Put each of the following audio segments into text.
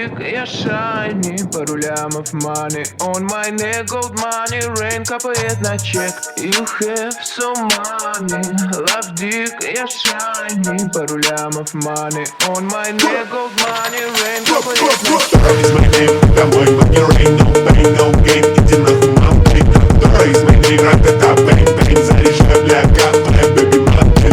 dick, я shiny, пару лямов money on my neck, gold money, rain капает на чек. You have so money, love dick, я shiny, пару лямов money on my neck, gold money, rain капает на чек. Is my name, домой, money, rain, no pain, no gain, иди нахуй, мам, ты который из моей нейра, это бэнг, бэнг, заряжай, бля, капай, baby, man, ты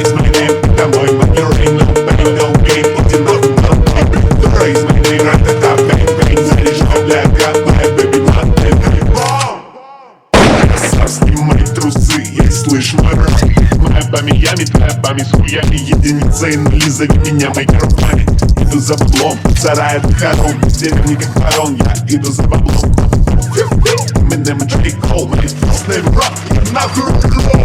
is my name, домой, money, rain, no pain, no gain, иди нахуй, мам, ты который из моей нейра, это бэнг, бэнг, заряжай, бля, капай, baby, man, ты снимай трусы, ей слышь, мой брат. Моя по Миями, твоя память с хуями, единица и нули, зови меня моими руками. Иду за баблом, сарай это хором, в деревне как ворон, я иду за баблом. Eminem и J. Cole, мои вкусные рap, я нахуй рок-н-ролл.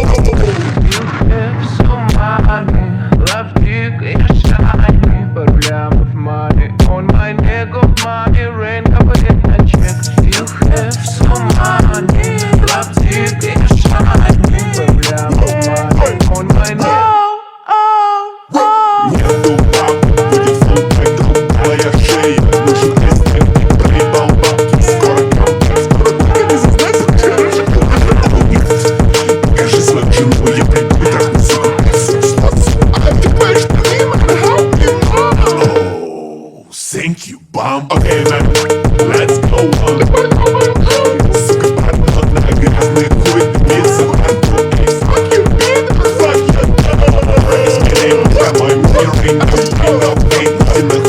You have so money, love dick, я shiny, пару лямов money on my neck, gold money, rain капает на чек. You have so money, love dick, я shiny, пару лямов money on my neck. Нету баб, будет фулбэк, голубая шея. Нужен тест, не проебал бабки. Скоро камбэк, скоро только не зазнайся, вчера же покажи свою жену, я приду и трахну, сука, а ты понимаешь, что не надо help me, oh, thank you, bum. Okay, man, let's go on. Сука, парнот на грязный хуй, биться, парнот, эй, fuck you, bitch, fuck you, домой, money, rain, no pain, no gain,